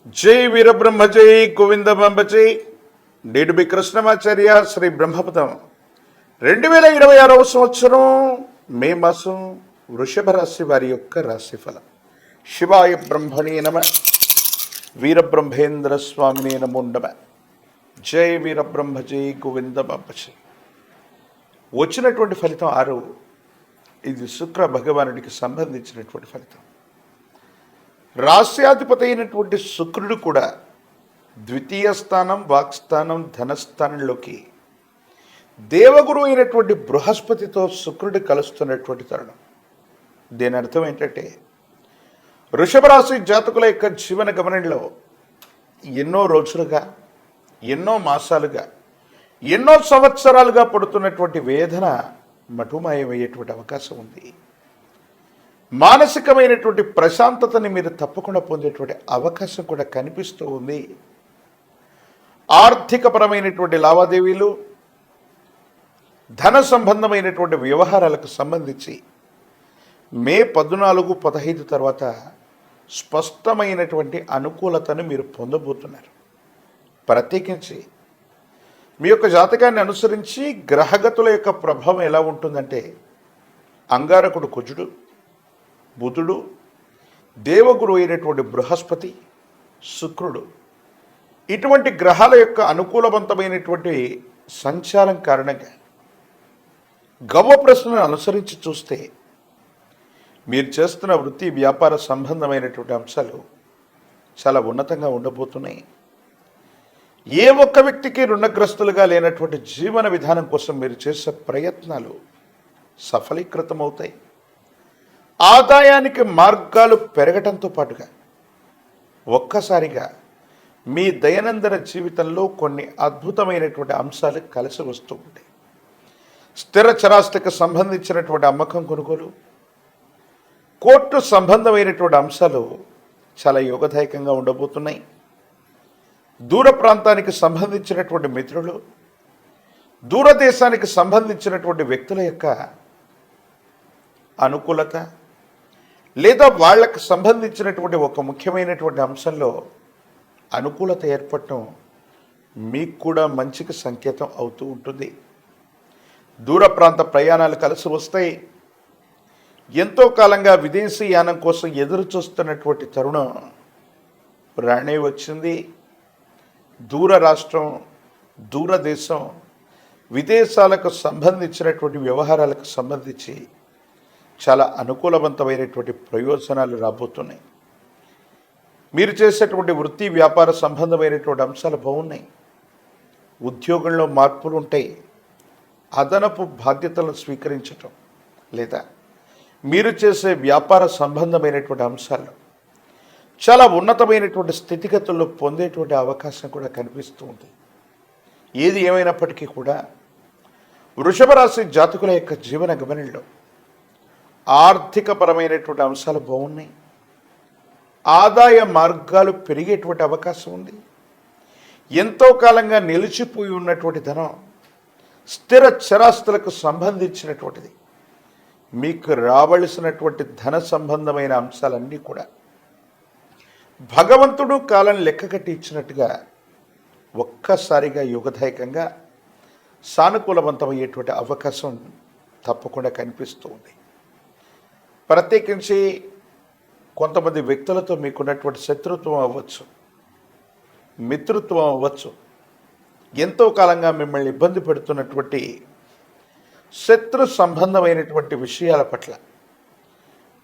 జై వీరబ్రహ్మ జై గోవిందమాంబ జై. నేడు మీ కృష్ణమాచార్య శ్రీ బ్రహ్మపదం 2026 సంవత్సరం మే మాసం వృషభ రాశి వారి యొక్క రాశిఫలం. శివాయ బ్రహ్మణే నమ, వీరబ్రహ్మేంద్ర స్వామినే నమో నమ. జై వీరబ్రహ్మ జై గోవిందమాంబ జై. వచ్చినటువంటి ఫలితం 6. ఇది శుక్ర భగవానుడికి సంబంధించినటువంటి ఫలితం. రాశ్యాధిపతి అయినటువంటి శుక్రుడు కూడా ద్వితీయ స్థానం, వాక్స్థానం, ధనస్థానంలోకి దేవగురు అయినటువంటి బృహస్పతితో శుక్రుడు కలుస్తున్నటువంటి తరుణం. దీని అర్థం ఏంటంటే, వృషభ రాశి జాతకుల యొక్క జీవన గమనంలో ఎన్నో రోజులుగా, ఎన్నో మాసాలుగా, ఎన్నో సంవత్సరాలుగా పడుతున్నటువంటి వేదన మటుమాయమయ్యేటువంటి అవకాశం ఉంది. మానసికమైనటువంటి ప్రశాంతతని మీరు తప్పకుండా పొందేటువంటి అవకాశం కూడా కనిపిస్తూ ఉంది. ఆర్థికపరమైనటువంటి లావాదేవీలు, ధన సంబంధమైనటువంటి వ్యవహారాలకు సంబంధించి మే 14, 15 తర్వాత స్పష్టమైనటువంటి అనుకూలతను మీరు పొందబోతున్నారు. ప్రత్యేకించి మీ యొక్క జాతకాన్ని అనుసరించి గ్రహగతుల యొక్క ప్రభావం ఎలా ఉంటుందంటే, అంగారకుడు కుజుడు, బుధుడు, దేవగురు అయినటువంటి బృహస్పతి, శుక్రుడు, ఇటువంటి గ్రహాల యొక్క అనుకూలవంతమైనటువంటి సంచారం కారణంగా గవ్వ ప్రశ్నను అనుసరించి చూస్తే మీరు చేస్తున్న వృత్తి వ్యాపార సంబంధమైనటువంటి అంశాలు చాలా ఉన్నతంగా ఉండబోతున్నాయి. ఏ ఒక్క వ్యక్తికి రుణగ్రస్తులుగా లేనటువంటి జీవన విధానం కోసం మీరు చేసే ప్రయత్నాలు సఫలీకృతమవుతాయి. ఆదాయానికి మార్గాలు పెరగటంతో పాటుగా ఒక్కసారిగా మీ దైనందిన జీవితంలో కొన్ని అద్భుతమైనటువంటి అంశాలు కలిసి వస్తూ ఉంటాయి. స్థిర చరాస్తికి సంబంధించినటువంటి అమ్మకం, కొనుగోలు, కోర్టు సంబంధమైనటువంటి అంశాలు చాలా యోగదాయకంగా ఉండబోతున్నాయి. దూర ప్రాంతానికి సంబంధించినటువంటి మిత్రులు, దూరదేశానికి సంబంధించినటువంటి వ్యక్తుల యొక్క అనుకూలత, లేదా వాళ్ళకు సంబంధించినటువంటి ఒక ముఖ్యమైనటువంటి అంశంలో అనుకూలత ఏర్పడటం మీకు కూడా మంచికి సంకేతం అవుతూ ఉంటుంది. దూర ప్రాంత ప్రయాణాలు కలిసి వస్తాయి. ఎంతో కాలంగా విదేశీ యానం కోసం ఎదురు చూస్తున్నటువంటి తరుణం రానే వచ్చింది. దూర రాష్ట్రం, దూరదేశం, విదేశాలకు సంబంధించినటువంటి వ్యవహారాలకు సంబంధించి చాలా అనుకూలవంతమైనటువంటి ప్రయోజనాలు రాబోతున్నాయి. మీరు చేసేటువంటి వృత్తి వ్యాపార సంబంధమైనటువంటి అంశాలు బాగున్నాయి. ఉద్యోగంలో మార్పులు ఉంటాయి. అదనపు బాధ్యతలను స్వీకరించటం, లేదా మీరు చేసే వ్యాపార సంబంధమైనటువంటి అంశాల్లో చాలా ఉన్నతమైనటువంటి స్థితిగతుల్లో పొందేటువంటి అవకాశం కూడా కనిపిస్తూ ఉంది. ఏది ఏమైనప్పటికీ కూడా వృషభ రాశి జాతకుల యొక్క జీవన గమనంలో ఆర్థికపరమైనటువంటి అంశాలు బాగున్నాయి. ఆదాయ మార్గాలు పెరిగేటువంటి అవకాశం ఉంది. ఎంతో కాలంగా నిలిచిపోయి ఉన్నటువంటి ధనం, స్థిర చరాస్తులకు సంబంధించినటువంటిది, మీకు రావలసినటువంటి ధన సంబంధమైన అంశాలన్నీ కూడా భగవంతుడు కాలం లెక్కగట్టి ఇచ్చినట్టుగా ఒక్కసారిగా యుగదాయకంగా సానుకూలవంతమయ్యేటువంటి అవకాశం తప్పకుండా కనిపిస్తూ ఉంది. ప్రత్యేకించి కొంతమంది వ్యక్తులతో మీకున్నటువంటి శత్రుత్వం అవ్వచ్చు, మిత్రుత్వం అవ్వచ్చు, ఎంతో కాలంగా మిమ్మల్ని ఇబ్బంది పెడుతున్నటువంటి శత్రు సంబంధమైనటువంటి విషయాల పట్ల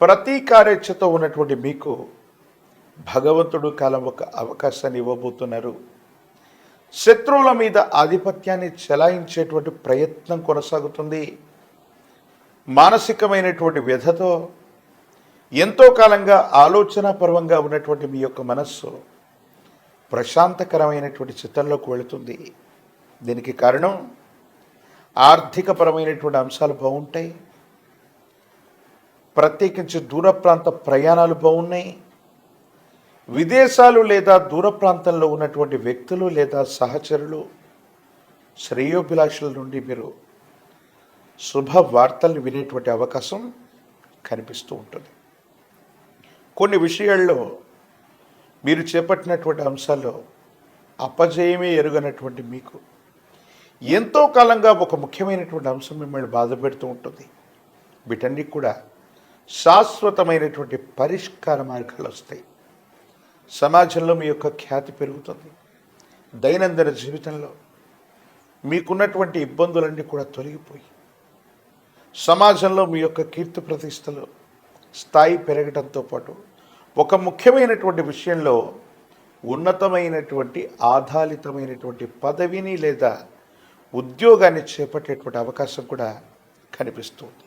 ప్రతీకారేచ్ఛతో ఉన్నటువంటి మీకు భగవంతుడు కాలం ఒక అవకాశాన్ని ఇవ్వబోతున్నారు. శత్రువుల మీద ఆధిపత్యాన్ని చెలాయించేటువంటి ప్రయత్నం కొనసాగుతుంది. మానసికమైనటువంటి వ్యధతో ఎంతో కాలంగా ఆలోచనాపూర్వంగా ఉన్నటువంటి మీ యొక్క మనస్సు ప్రశాంతకరమైనటువంటి చిత్తంలోకి వెళుతుంది. దీనికి కారణం ఆర్థికపరమైనటువంటి అంశాలు బాగుంటాయి. ప్రత్యేకించి దూర ప్రాంత ప్రయాణాలు బాగున్నాయి. విదేశాలు లేదా దూర ప్రాంతంలో ఉన్నటువంటి వ్యక్తులు లేదా సహచరులు, శ్రేయోభిలాషుల నుండి మీరు శుభ వార్తల్ని వినేటువంటి అవకాశం కనిపిస్తూ ఉంటుంది. కొన్ని విషయాల్లో మీరు చేపట్టినటువంటి అంశాల్లో అపజయమే ఎరుగనటువంటి మీకు ఎంతో కాలంగా ఒక ముఖ్యమైనటువంటి అంశం మిమ్మల్ని బాధ పెడుతూ ఉంటుంది. వీటన్నిటి కూడా శాశ్వతమైనటువంటి పరిష్కార మార్గాలు వస్తాయి. సమాజంలో మీ యొక్క ఖ్యాతి పెరుగుతుంది. దైనందిన జీవితంలో మీకున్నటువంటి ఇబ్బందులన్నీ కూడా తొలగిపోయి సమాజంలో మీ యొక్క కీర్తి ప్రతిష్టలు స్థాయి పెరగడంతో పాటు ఒక ముఖ్యమైనటువంటి విషయంలో ఉన్నతమైనటువంటి ఆధారితమైనటువంటి పదవిని లేదా ఉద్యోగాన్ని చేపట్టేటువంటి అవకాశం కూడా కనిపిస్తుంది.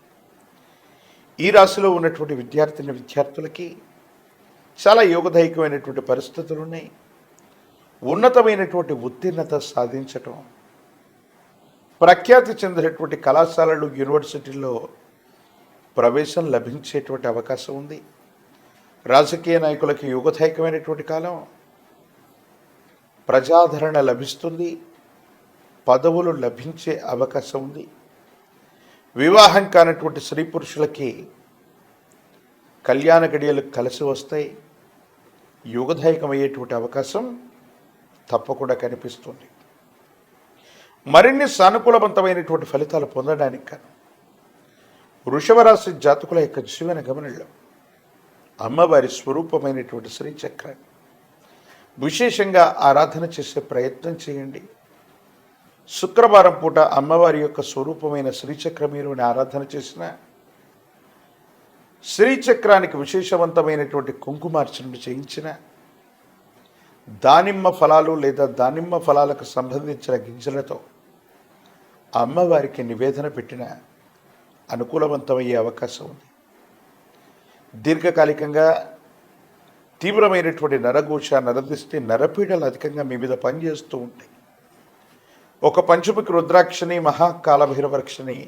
ఈ రాశిలో ఉన్నటువంటి విద్యార్థులకి చాలా యోగదాయకమైనటువంటి పరిస్థితులు ఉన్నాయి. ఉన్నతమైనటువంటి ఉత్తీర్ణత సాధించటం, ప్రఖ్యాతి చెందినటువంటి కళాశాలలు యూనివర్సిటీల్లో ప్రవేశం లభించేటువంటి అవకాశం ఉంది. రాజకీయ నాయకులకి యోగదాయకమైనటువంటి కాలం, ప్రజాదరణ లభిస్తుంది, పదవులు లభించే అవకాశం ఉంది. వివాహం కానటువంటి స్త్రీ పురుషులకి కళ్యాణ గడియలు కలిసి వస్తాయి. యోగదాయకమయ్యేటువంటి అవకాశం తప్పకుండా కనిపిస్తుంది. మరిన్ని సానుకూలవంతమైనటువంటి ఫలితాలు పొందడానికి కాను వృషభ రాశి జాతకుల యొక్క జీవన గమనంలో అమ్మవారి స్వరూపమైనటువంటి శ్రీచక్రాన్ని విశేషంగా ఆరాధన చేసే ప్రయత్నం చేయండి. శుక్రవారం పూట అమ్మవారి యొక్క స్వరూపమైన శ్రీచక్రమీరుని ఆరాధన చేసిన శ్రీచక్రానికి విశేషవంతమైనటువంటి కుంకుమార్చనను చేయించిన దానిమ్మ ఫలాలు లేదా దానిమ్మ ఫలాలకు సంబంధించిన గింజలతో అమ్మవారికి నివేదన పెట్టిన అనుకూలవంతమయ్యే అవకాశం ఉంది. దీర్ఘకాలికంగా తీవ్రమైనటువంటి నరఘోష, నరదిష్టి, నరపీడలు అధికంగా మీ మీద పనిచేస్తూ ఉంటాయి. ఒక పంచముఖి రుద్రాక్షని, మహాకాలభైరవరక్షని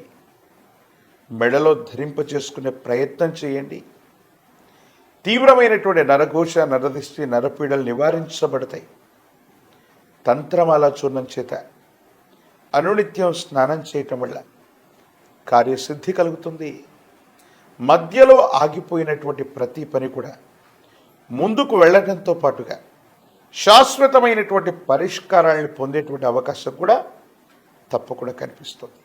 మెడలో ధరింపచేసుకునే ప్రయత్నం చేయండి. తీవ్రమైనటువంటి నరఘోష, నరదిష్టి, నరపీడలు నివారించబడతాయి. తంత్రమాల చూర్ణం చేత అనునిత్యం స్నానం చేయటం వల్ల కార్యసిద్ధి కలుగుతుంది. మధ్యలో ఆగిపోయినటువంటి ప్రతి పని కూడా ముందుకు వెళ్ళడంతో పాటుగా శాశ్వతమైనటువంటి పరిష్కారాలను పొందేటువంటి అవకాశం కూడా తప్పకుండా కనిపిస్తుంది.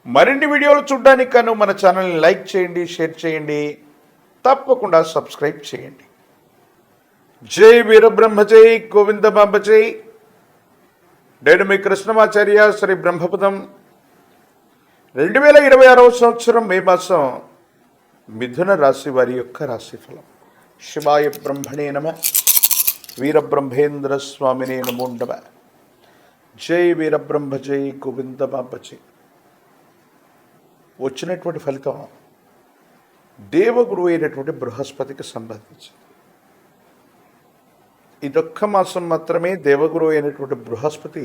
మరిన్ని వీడియోలు చూడడానికి కాను మన ఛానల్ని లైక్ చేయండి, షేర్ చేయండి, తప్పకుండా సబ్స్క్రైబ్ చేయండి. జై వీరబ్రహ్మ జై గోవిందమాంబ జై. నేను మీ కృష్ణమాచార్య. శ్రీ బ్రహ్మపదం 2026వ సంవత్సరం మే మాసం మిథున రాశి వారి యొక్క రాశిఫలం. శివాయ బ్రహ్మణే నమః. వీరబ్రహ్మేంద్ర స్వామినే నమో నమః. జై వీరబ్రహ్మ జై గోవిందమాంబ జై. వచ్చినటువంటి ఫలితం దేవగురువు అయినటువంటి బృహస్పతికి సంబంధించింది. ఇదొక్క మాసం మాత్రమే దేవగురువు అయినటువంటి బృహస్పతి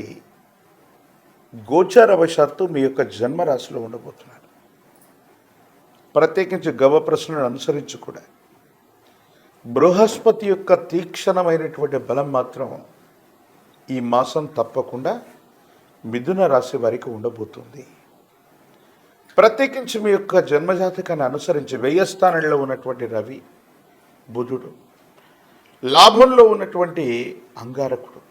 గోచారవశాత్తు మీ యొక్క జన్మరాశిలో ఉండబోతున్నాడు. ప్రత్యేకించి గవ ప్రశ్నను అనుసరించి కూడా బృహస్పతి యొక్క తీక్షణమైనటువంటి బలం మాత్రం ఈ మాసం తప్పకుండా మిథున రాశి వారికి ఉండబోతుంది. ప్రత్యేకించి మీ యొక్క జన్మజాతకాన్ని అనుసరించి వ్యయ స్థానంలో ఉన్నటువంటి రవి, బుధుడు, లాభంలో ఉన్నటువంటి అంగారకుడు,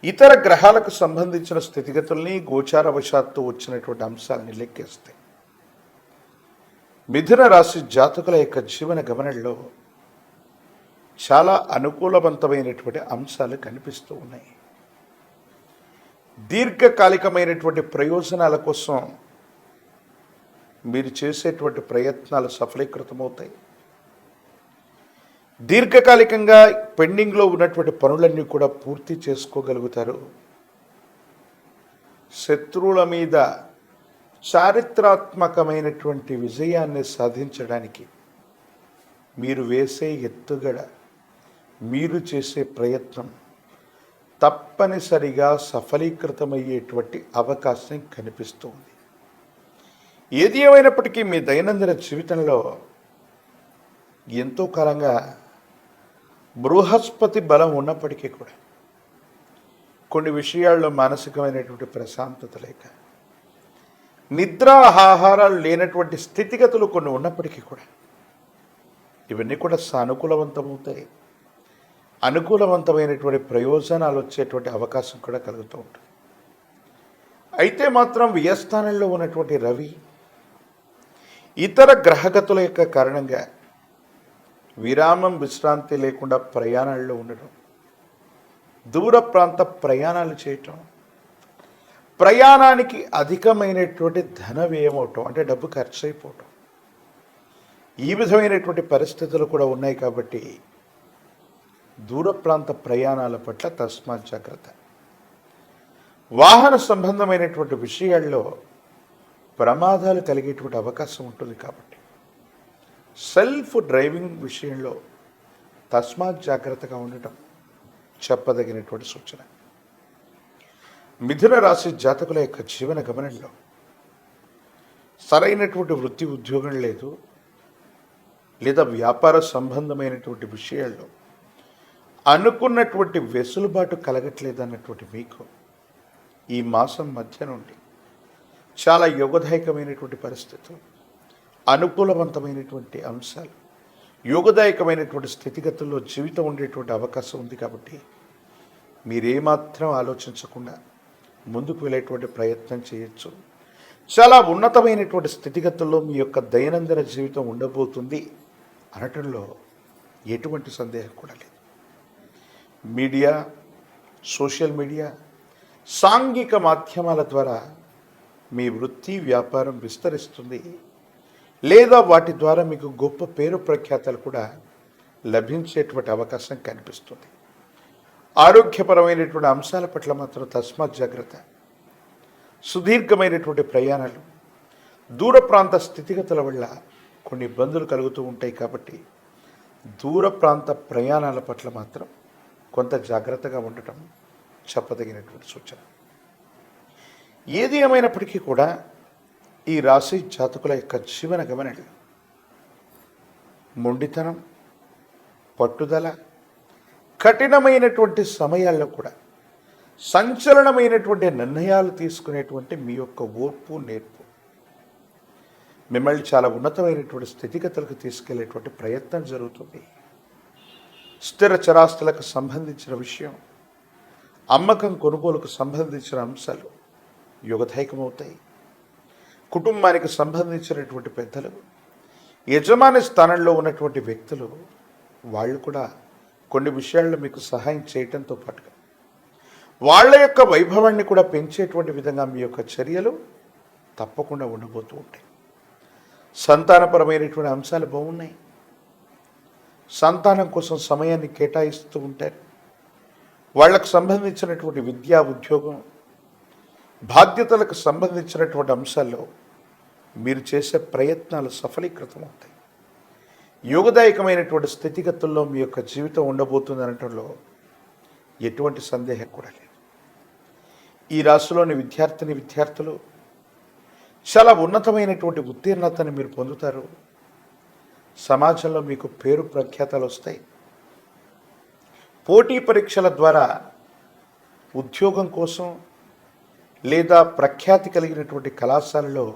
ఇతర గ్రహాలకు సంబంధించిన స్థితిగతుల్ని గోచారవశాత్తు వచ్చినటువంటి అంశాలని లెక్కేస్తాయి. మిథున రాశి జాతకుల యొక్క జీవన గమనంలో చాలా అనుకూలవంతమైనటువంటి అంశాలు కనిపిస్తూ ఉన్నాయి. దీర్ఘకాలికమైనటువంటి ప్రయోజనాల కోసం మీరు చేసేటువంటి ప్రయత్నాలు సఫలీకృతమవుతాయి. దీర్ఘకాలికంగా పెండింగ్లో ఉన్నటువంటి పనులన్నీ కూడా పూర్తి చేసుకోగలుగుతారు. శత్రువుల మీద చారిత్రాత్మకమైనటువంటి విజయాన్ని సాధించడానికి మీరు వేసే ఎత్తుగడ, మీరు చేసే ప్రయత్నం తప్పనిసరిగా సఫలీకృతమయ్యేటువంటి అవకాశం కనిపిస్తుంది. ఏది ఏమైనప్పటికీ మీ దైనందిన జీవితంలో ఎంతో కాలంగా బృహస్పతి బలం ఉన్నప్పటికీ కూడా కొన్ని విషయాల్లో మానసికమైనటువంటి ప్రశాంతత లేక, నిద్రాహారాలు లేనటువంటి స్థితిగతులు కొన్ని ఉన్నప్పటికీ కూడా ఇవన్నీ కూడా సానుకూలవంతమవుతాయి. అనుకూలవంతమైనటువంటి ప్రయోజనాలు వచ్చేటువంటి అవకాశం కూడా కలుగుతూ ఉంటుంది. అయితే మాత్రం వ్యయస్థానంలో ఉన్నటువంటి రవి ఇతర గ్రహగతుల యొక్క కారణంగా విరామం విశ్రాంతి లేకుండా ప్రయాణాల్లో ఉండడం, దూర ప్రాంత ప్రయాణాలు చేయటం, ప్రయాణానికి అధికమైనటువంటి ధన వ్యయం అవటం, అంటే డబ్బు ఖర్చు అయిపోవటం, ఈ విధమైనటువంటి పరిస్థితులు కూడా ఉన్నాయి. కాబట్టి దూర ప్రాంత ప్రయాణాల పట్ల తస్మాత్ జాగ్రత్త. వాహన సంబంధమైనటువంటి విషయాల్లో ప్రమాదాలు కలిగేటువంటి అవకాశం ఉంటుంది. కాబట్టి సెల్ఫ్ డ్రైవింగ్ విషయంలో తస్మాత్ జాగ్రత్తగా ఉండటం చెప్పదగినటువంటి సూచన. మిథున రాశి జాతకుల యొక్క జీవన గమనంలో సరైనటువంటి వృత్తి ఉద్యోగం లేదు, లేదా వ్యాపార సంబంధమైనటువంటి విషయాల్లో అనుకున్నటువంటి వెసులుబాటు కలగట్లేదు అన్నటువంటి మీకు ఈ మాసం మధ్య నుండి చాలా యోగదాయకమైనటువంటి పరిస్థితులు, అనుకూలవంతమైనటువంటి అంశాలు, యోగదాయకమైనటువంటి స్థితిగతుల్లో జీవితం ఉండేటువంటి అవకాశం ఉంది. కాబట్టి మీరేమాత్రం ఆలోచించకుండా ముందుకు వెళ్ళేటువంటి ప్రయత్నం చేయొచ్చు. చాలా ఉన్నతమైనటువంటి స్థితిగతుల్లో మీ యొక్క దైనందిన జీవితం ఉండబోతుంది అనటంలో ఎటువంటి సందేహం కూడా లేదు. మీడియా, సోషల్ మీడియా, సాంఘిక మాధ్యమాల ద్వారా మీ వృత్తి వ్యాపారం విస్తరిస్తుంది, లేదా వాటి ద్వారా మీకు గొప్ప పేరు ప్రఖ్యాతలు కూడా లభించేటువంటి అవకాశం కనిపిస్తుంది. ఆరోగ్యపరమైనటువంటి అంశాల పట్ల మాత్రం తస్మాత్ జాగ్రత్త. సుదీర్ఘమైనటువంటి ప్రయాణాలు, దూర ప్రాంత స్థితిగతుల వల్ల కొన్ని ఇబ్బందులు కలుగుతూ ఉంటాయి. కాబట్టి దూర ప్రాంత ప్రయాణాల పట్ల మాత్రం కొంత జాగ్రత్తగా ఉండటం చెప్పదగినటువంటి సూచన. ఏది ఏమైనప్పటికీ కూడా ఈ రాశి జాతకుల యొక్క జీవన గమనాలు మొండితనం, పట్టుదల, కఠినమైనటువంటి సమయాల్లో కూడా సంచలనమైనటువంటి నిర్ణయాలు తీసుకునేటువంటి మీ యొక్క ఓర్పు, నేర్పు మిమ్మల్ని చాలా ఉన్నతమైనటువంటి స్థితిగతులకు తీసుకెళ్లేటువంటి ప్రయత్నం జరుగుతుంది. స్థిర చరాస్తులకు సంబంధించిన విషయం, అమ్మకం కొనుగోలుకు సంబంధించిన అంశాలు యోగదాయకమవుతాయి. కుటుంబానికి సంబంధించినటువంటి పెద్దలు, యజమాని స్థానంలో ఉన్నటువంటి వ్యక్తులు వాళ్ళు కూడా కొన్ని విషయాల్లో మీకు సహాయం చేయడంతో పాటుగా వాళ్ళ యొక్క వైభవాన్ని కూడా పెంచేటువంటి విధంగా మీ యొక్క చర్యలు తప్పకుండా ఉండబోతూ ఉంటాయి. సంతానపరమైనటువంటి అంశాలు బాగున్నాయి. సంతానం కోసం సమయాన్ని కేటాయిస్తూ ఉంటారు. వాళ్ళకు సంబంధించినటువంటి విద్యా, ఉద్యోగం, బాధ్యతలకు సంబంధించినటువంటి అంశాల్లో మీరు చేసే ప్రయత్నాలు సఫలీకృతం అవుతాయి. యోగదాయకమైనటువంటి స్థితిగతుల్లో మీ యొక్క జీవితం ఉండబోతుంది అనటంలో ఎటువంటి సందేహం కూడా లేదు. ఈ రాశిలోని విద్యార్థులు చాలా ఉన్నతమైనటువంటి ఉత్తీర్ణతని మీరు పొందుతారు. సమాజంలో మీకు పేరు ప్రఖ్యాతలు వస్తాయి. పోటీ పరీక్షల ద్వారా ఉద్యోగం కోసం లేదా ప్రఖ్యాతి కలిగినటువంటి కళాశాలలో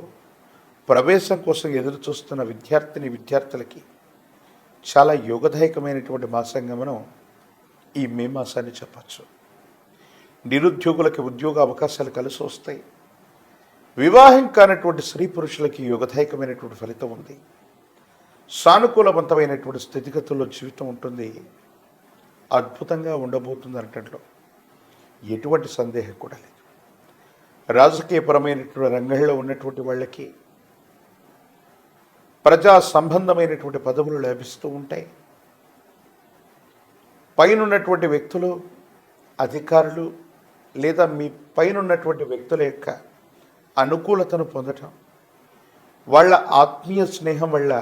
ప్రవేశం కోసం ఎదురు చూస్తున్న విద్యార్థులకి చాలా యోగదాయకమైనటువంటి మాసంగమనం ఈ మే మాసాన్ని చెప్పచ్చు. నిరుద్యోగులకి ఉద్యోగ అవకాశాలు కలిసి వస్తాయి. వివాహం కానటువంటి స్త్రీ పురుషులకి యోగదాయకమైనటువంటి ఫలితం ఉంది. సానుకూలవంతమైనటువంటి స్థితిగతుల్లో జీవితం ఉంటుంది. అద్భుతంగా ఉండబోతుంది అనటంలో ఎటువంటి సందేహం కూడా లేదు. రాజకీయపరమైనటువంటి రంగంలో ఉన్నటువంటి వాళ్ళకి ప్రజా సంబంధమైనటువంటి పదవులు లభిస్తూ ఉంటాయి. పైనున్నటువంటి వ్యక్తులు, అధికారులు లేదా మీ పైనున్నటువంటి వ్యక్తుల యొక్క అనుకూలతను పొందటం, వాళ్ళ ఆత్మీయ స్నేహం వల్ల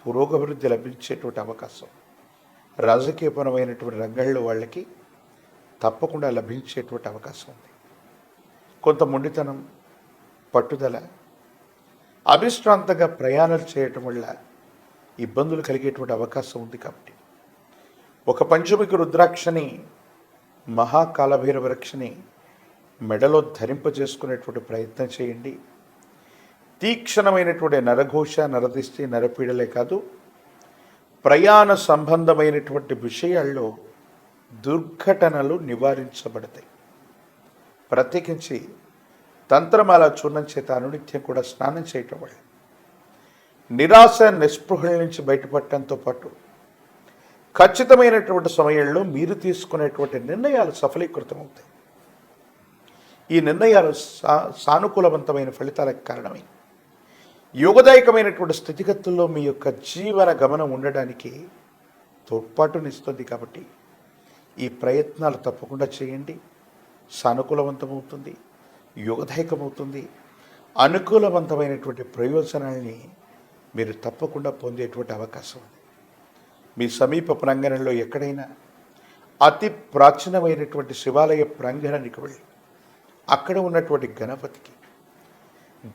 పురోగభివృద్ధి లభించేటువంటి అవకాశం రాజకీయపరమైనటువంటి రంగంలో వాళ్ళకి తప్పకుండా లభించేటువంటి అవకాశం ఉంది. కొంత మొండితనం, పట్టుదల, అవిశ్రాంతంగా ప్రయాణాలు చేయటం వల్ల ఇబ్బందులు కలిగేటువంటి అవకాశం ఉంది. కాబట్టి ఒక పంచమికి రుద్రాక్షని, మహాకాలభైరవ రక్షని మెడలో ధరింపజేసుకునేటువంటి ప్రయత్నం చేయండి. తీక్షణమైనటువంటి నరఘోష, నరదిష్టి, నరపీడలే కాదు, ప్రయాణ సంబంధమైనటువంటి విషయాల్లో దుర్ఘటనలు నివారించబడతాయి. ప్రత్యేకించి తంత్రమాల చూర్ణం చేత అనునిత్యం కూడా స్నానం చేయటం వల్ల నిరాశ నిస్పృహల నుంచి బయటపడటంతో పాటు ఖచ్చితమైనటువంటి సమయంలో మీరు తీసుకునేటువంటి నిర్ణయాలు సఫలీకృతమవుతాయి. ఈ నిర్ణయాలు సానుకూలవంతమైన ఫలితాలకు కారణమై యోగదాయకమైనటువంటి స్థితిగతుల్లో మీ యొక్క జీవన గమనం ఉండడానికి తోడ్పాటునిస్తుంది. కాబట్టి ఈ ప్రయత్నాలు తప్పకుండా చేయండి. సానుకూలవంతమవుతుంది, యోగదాయకమవుతుంది. అనుకూలవంతమైనటువంటి ప్రయోజనాల్ని మీరు తప్పకుండా పొందేటువంటి అవకాశం ఉంది. మీ సమీప ప్రాంగణంలో ఎక్కడైనా అతి ప్రాచీనమైనటువంటి శివాలయ ప్రాంగణానికి వెళ్ళి అక్కడ ఉన్నటువంటి గణపతికి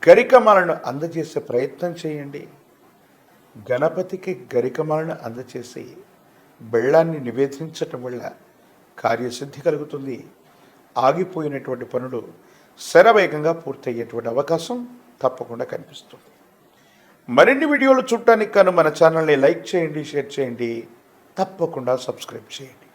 గరికమాలను అందజేసే ప్రయత్నం చేయండి. గణపతికి గరికమాలను అందజేసి బెల్లాన్ని నివేదించటం వల్ల కార్యసిద్ధి కలుగుతుంది. ఆగిపోయినటువంటి పనులు శరవేగంగా పూర్తయ్యేటువంటి అవకాశం తప్పకుండా కనిపిస్తుంది. మరిన్ని వీడియోలు చూడటానికి కాను మన ఛానల్ని లైక్ చేయండి, షేర్ చేయండి, తప్పకుండా సబ్స్క్రైబ్ చేయండి.